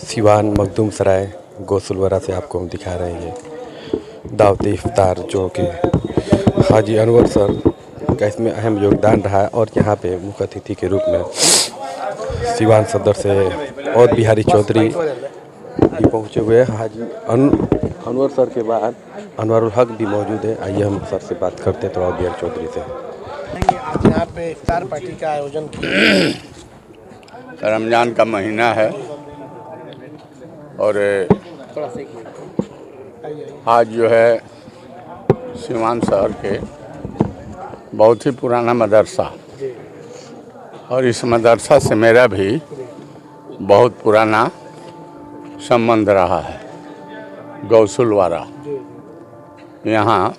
सिवान मखदूम सराय गोसलवारा से आपको हम दिखा रहे हैं दावत इफ्तार, जो कि हाजी अनवर सर का इसमें अहम योगदान रहा। और यहाँ पे मुख्य अतिथि के रूप में सिवान सदर से और बिहारी चौधरी भी पहुँचे हुए हैं। हाजी अनवर सर के बाद अनवरुल हक भी मौजूद है। आइए हम सर से बात करते हैं थोड़ा बिहारी चौधरी से। आज यहाँ पे इफ्तार पार्टी का आयोजन किया। रमज़ान का महीना है और आज जो है सिवान शहर के बहुत ही पुराना मदरसा, और इस मदरसा से मेरा भी बहुत पुराना संबंध रहा है। गौसलवारा यहाँ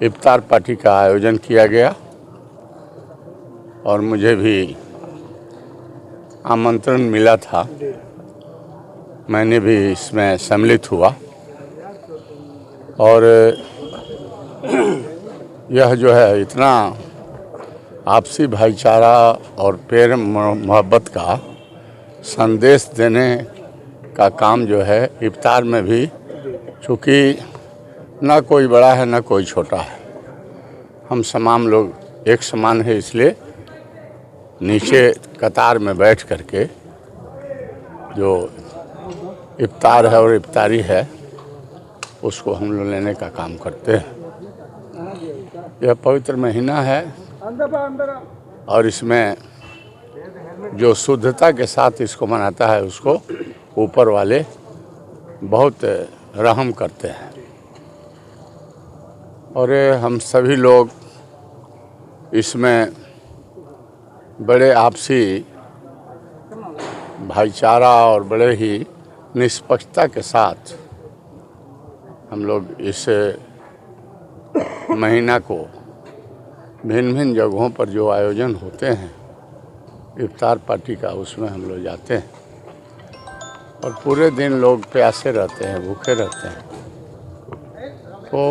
इफ्तार पार्टी का आयोजन किया गया और मुझे भी आमंत्रण मिला था। मैंने भी इसमें सम्मिलित हुआ और यह जो है इतना आपसी भाईचारा और प्यार मोहब्बत का संदेश देने का काम जो है इफ्तार में भी, चूँकि ना कोई बड़ा है ना कोई छोटा है, हम तमाम लोग एक समान है, इसलिए नीचे कतार में बैठ करके जो इफ्तार है और इफ्तारी है उसको हम लोग लेने का काम करते हैं। यह पवित्र महीना है और इसमें जो शुद्धता के साथ इसको मनाता है उसको ऊपर वाले बहुत रहम करते हैं। और हम सभी लोग इसमें बड़े आपसी भाईचारा और बड़े ही निष्पक्षता के साथ हम लोग इस महीना को भिन्न भिन्न जगहों पर जो आयोजन होते हैं इफ्तार पार्टी का, उसमें हम लोग जाते हैं और पूरे दिन लोग प्यासे रहते हैं, भूखे रहते हैं। तो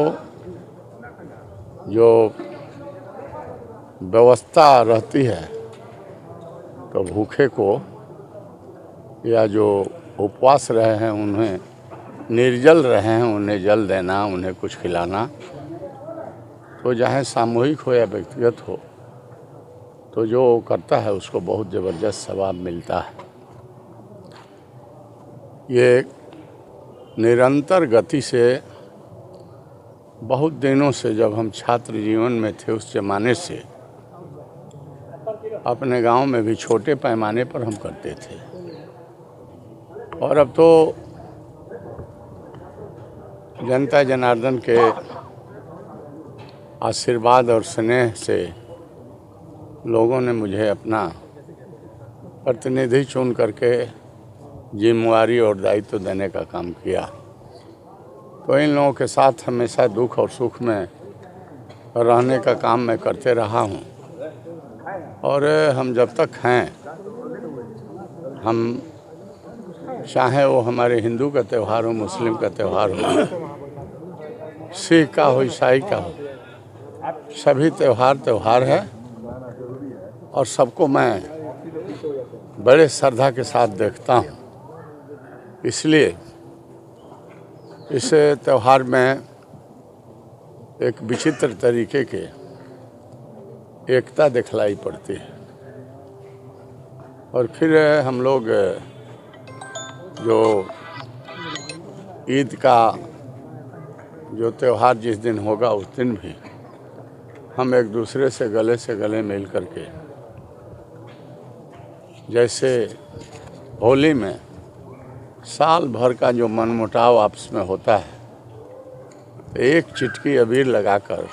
जो व्यवस्था रहती है तो भूखे को या जो उपवास रहे हैं, उन्हें निर्जल रहे हैं, उन्हें जल देना, उन्हें कुछ खिलाना, तो चाहे सामूहिक हो या व्यक्तिगत हो, तो जो करता है उसको बहुत ज़बरदस्त सवाब मिलता है। ये निरंतर गति से बहुत दिनों से, जब हम छात्र जीवन में थे उस ज़माने से, अपने गांव में भी छोटे पैमाने पर हम करते थे। और अब तो जनता जनार्दन के आशीर्वाद और स्नेह से लोगों ने मुझे अपना प्रतिनिधि चुन करके जिम्मेवारी और दायित्व देने का काम किया। तो इन लोगों के साथ हमेशा दुख और सुख में रहने का काम मैं करते रहा हूँ। और हम जब तक हैं, हम चाहे वो हमारे हिंदू का त्यौहार हो, मुस्लिम का त्यौहार हो, सिख का हो, ईसाई का हो, सभी त्यौहार है और सबको मैं बड़े श्रद्धा के साथ देखता हूँ। इसलिए इस त्यौहार में एक विचित्र तरीके के एकता दिखलाई पड़ती है। और फिर हम लोग जो ईद का जो त्यौहार जिस दिन होगा उस दिन भी हम एक दूसरे से गले मिल करके, जैसे होली में साल भर का जो मनमुटाव आपस में होता है, तो एक चिटकी अबीर लगाकर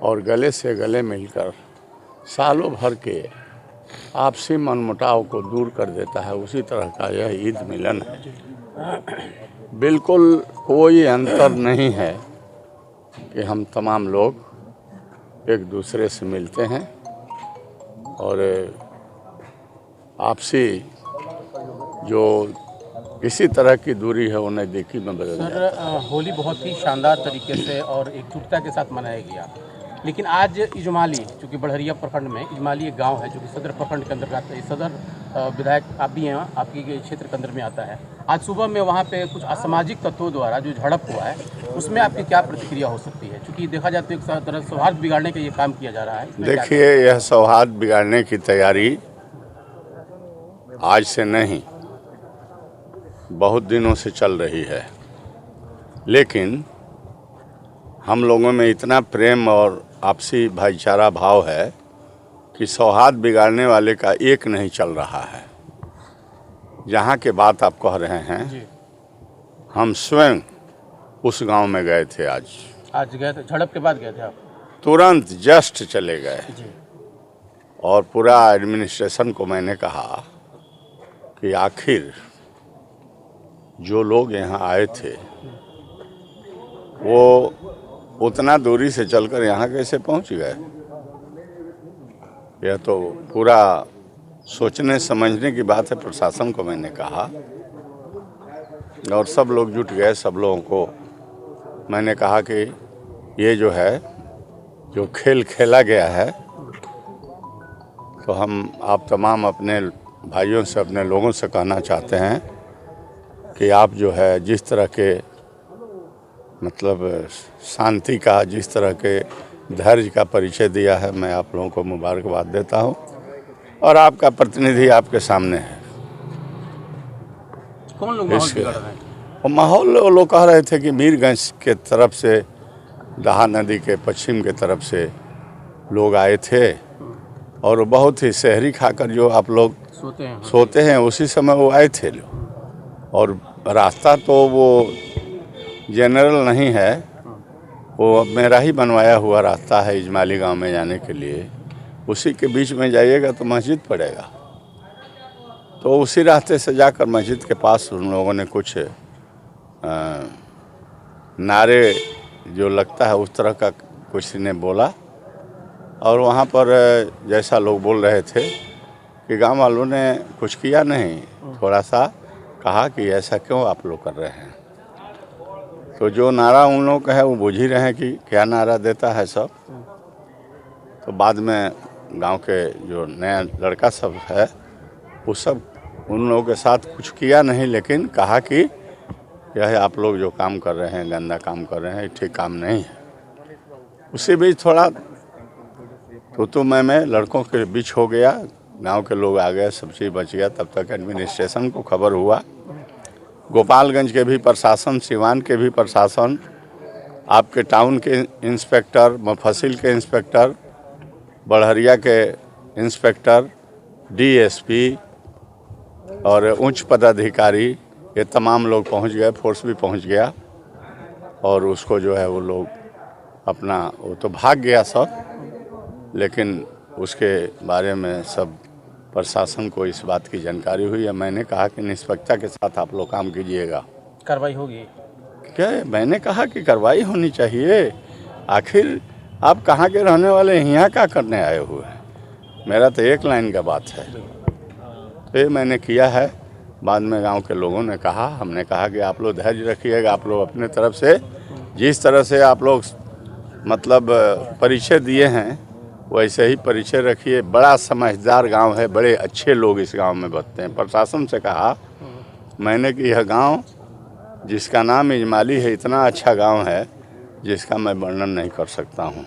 और गले से गले मिलकर सालों भर के आपसी मनमुटाव को दूर कर देता है। उसी तरह का यह ईद मिलन है। बिल्कुल कोई अंतर नहीं है कि हम तमाम लोग एक दूसरे से मिलते हैं और आपसी जो किसी तरह की दूरी है वो नज़दीकी में बदल जाती है। सर, होली बहुत ही शानदार तरीके से और एकजुटता के साथ मनाया गया, लेकिन आज इजमाली चूँकि बड़हरिया प्रखंड में इजमाली एक गांव है जो कि सदर प्रखंड के अंतर्गत आता है। सदर विधायक आप भी हैं, आपकी क्षेत्र के अंदर में आता है। आज सुबह में वहाँ पे कुछ असामाजिक तत्वों द्वारा जो झड़प हुआ है, उसमें आपकी क्या प्रतिक्रिया हो सकती है? चूँकि देखा जाता है एक तरह सौहार्द बिगाड़ने का ये काम किया जा रहा है। देखिए, यह सौहार्द बिगाड़ने की तैयारी आज से नहीं, बहुत दिनों से चल रही है, लेकिन हम लोगों में इतना प्रेम और आपसी भाईचारा भाव है कि सौहार्द बिगाड़ने वाले का एक नहीं चल रहा है। जहाँ के बात आप कह रहे हैं, हम स्वयं उस गांव में गए थे। आज गए थे, झड़प के बाद गए थे आप? तुरंत जस्ट चले गए और पूरा एडमिनिस्ट्रेशन को मैंने कहा कि आखिर जो लोग यहाँ आए थे वो उतना दूरी से चलकर यहाँ कैसे पहुँच गए। यह तो पूरा सोचने समझने की बात है। प्रशासन को मैंने कहा और सब लोग जुट गए। सब लोगों को मैंने कहा कि ये जो है, जो खेल खेला गया है, तो हम आप तमाम अपने भाइयों से, अपने लोगों से कहना चाहते हैं कि आप जो है जिस तरह के मतलब शांति का, जिस तरह के धैर्य का परिचय दिया है, मैं आप लोगों को मुबारकबाद देता हूं। और आपका प्रतिनिधि आपके सामने है। कौन लोग माहौल बिगाड़ रहे हैं? और माहौल लोग कह रहे थे कि मीरगंज के तरफ से, दहा नदी के पश्चिम के तरफ से लोग आए थे और बहुत ही शहरी खाकर जो आप लोग सोते हैं उसी समय वो आए थे लोग। और रास्ता तो वो जनरल नहीं है, वो मेरा ही बनवाया हुआ रास्ता है इजमाली गांव में जाने के लिए। उसी के बीच में जाइएगा तो मस्जिद पड़ेगा, तो उसी रास्ते से जाकर मस्जिद के पास उन लोगों ने कुछ नारे जो लगता है उस तरह का कुछ ने बोला। और वहाँ पर जैसा लोग बोल रहे थे कि गांव वालों ने कुछ किया नहीं, थोड़ा सा कहा कि ऐसा क्यों आप लोग कर रहे हैं। तो जो नारा उन लोगों का है वो बुझ ही रहे हैं कि क्या नारा देता है सब। तो बाद में गांव के जो नया लड़का सब है वो सब उन लोगों के साथ कुछ किया नहीं, लेकिन कहा कि यह आप लोग जो काम कर रहे हैं, गंदा काम कर रहे हैं, ठीक काम नहीं है। उसी बीच थोड़ा तो मैं लड़कों के बीच हो गया, गांव के लोग आ गए, सब चीज़ बच गया। तब तक एडमिनिस्ट्रेशन को खबर हुआ, गोपालगंज के भी प्रशासन, सिवान के भी प्रशासन, आपके टाउन के इंस्पेक्टर, मफसिल के इंस्पेक्टर, बड़हरिया के इंस्पेक्टर, डीएसपी और उच्च पदाधिकारी, ये तमाम लोग पहुंच गए। फोर्स भी पहुंच गया और उसको जो है वो लोग अपना, वो तो भाग गया सब, लेकिन उसके बारे में सब प्रशासन को इस बात की जानकारी हुई है। मैंने कहा कि निष्पक्षता के साथ आप लोग काम कीजिएगा, कार्रवाई होगी। क्या मैंने कहा कि कार्रवाई होनी चाहिए। आखिर आप कहाँ के रहने वाले, यहाँ क्या करने आए हुए हैं? मेरा तो एक लाइन का बात है। तो ये मैंने किया है। बाद में गांव के लोगों ने कहा, हमने कहा कि आप लोग धैर्य रखिएगा, आप लोग अपने तरफ से जिस तरह से आप लोग मतलब परिचय दिए हैं वैसे ही परिचय रखिए। बड़ा समझदार गांव है, बड़े अच्छे लोग इस गांव में बसते हैं। प्रशासन से कहा मैंने कि यह गांव जिसका नाम इजमाली है, इतना अच्छा गांव है जिसका मैं वर्णन नहीं कर सकता हूं।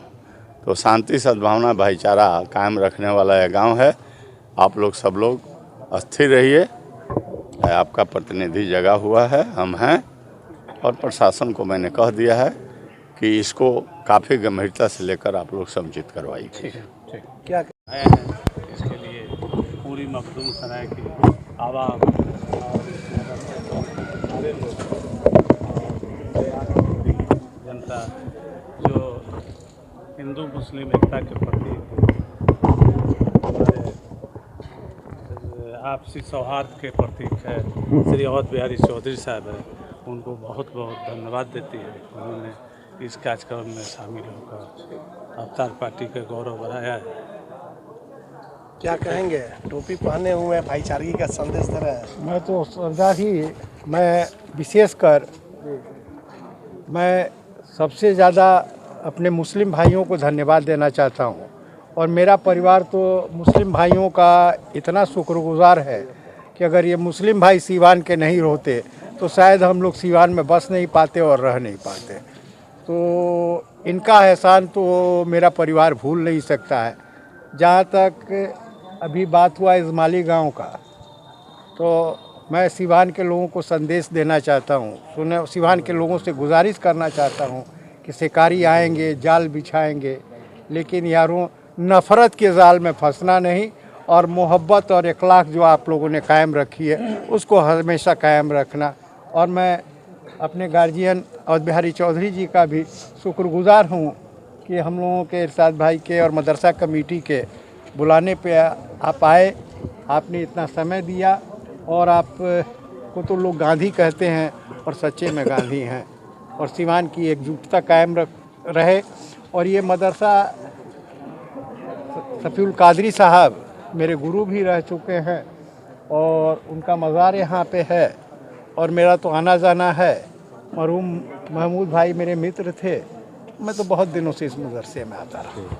तो शांति, सद्भावना, भाईचारा कायम रखने वाला यह गांव है। आप लोग सब लोग स्थिर रहिए। आपका प्रतिनिधि जगा हुआ है, हम हैं, और प्रशासन को मैंने कह दिया है कि इसको काफ़ी गंभीरता से लेकर आप लोग समुचित करवाइए। ठीक है, ठीक। क्या आए हैं इसके लिए पूरी मखदूम सराय की आवाम और सारे लोग जनता जो हिंदू मुस्लिम एकता के प्रति, आपसी सौहार्द के प्रतीक है, श्री अवध बिहारी चौधरी साहब है, उनको बहुत बहुत धन्यवाद देती है। उन्होंने इस कार्यक्रम में शामिल होकर अवतार पार्टी का गौरव बढ़ाया है। क्या कहेंगे? टोपी पहने हुए भाईचारगी का संदेश दे रहे हैं। मैं तो सरदार ही, मैं विशेषकर मैं सबसे ज़्यादा अपने मुस्लिम भाइयों को धन्यवाद देना चाहता हूँ। और मेरा परिवार तो मुस्लिम भाइयों का इतना शुक्रगुजार है कि अगर ये मुस्लिम भाई सीवान के नहीं होते तो शायद हम लोग सीवान में बस नहीं पाते और रह नहीं पाते। तो इनका एहसान तो मेरा परिवार भूल नहीं सकता है। जहाँ तक अभी बात हुआ इस्माइली गांव का, तो मैं सीवान के लोगों को संदेश देना चाहता हूँ, सीवान के लोगों से गुजारिश करना चाहता हूँ कि शिकारी आएंगे, जाल बिछाएंगे, लेकिन यारों नफ़रत के जाल में फंसना नहीं और मोहब्बत और इखलाक जो आप लोगों ने कायम रखी है उसको हमेशा कायम रखना। और मैं अपने गार्जियन अवध बिहारी चौधरी जी का भी शुक्रगुजार हूँ कि हम लोगों के इरशाद भाई के और मदरसा कमेटी के बुलाने पे आप आए, आपने इतना समय दिया और आप को तो लोग गांधी कहते हैं और सच्चे में गांधी हैं। और सीवान की एकजुटता कायम रहे। और ये मदरसा सफ़ीउल कादरी साहब मेरे गुरु भी रह चुके हैं और उनका मज़ार यहाँ पे है और मेरा तो आना जाना है। मरहूम महमूद भाई मेरे मित्र थे, मैं तो बहुत दिनों से इस मदरसे में आता रहा।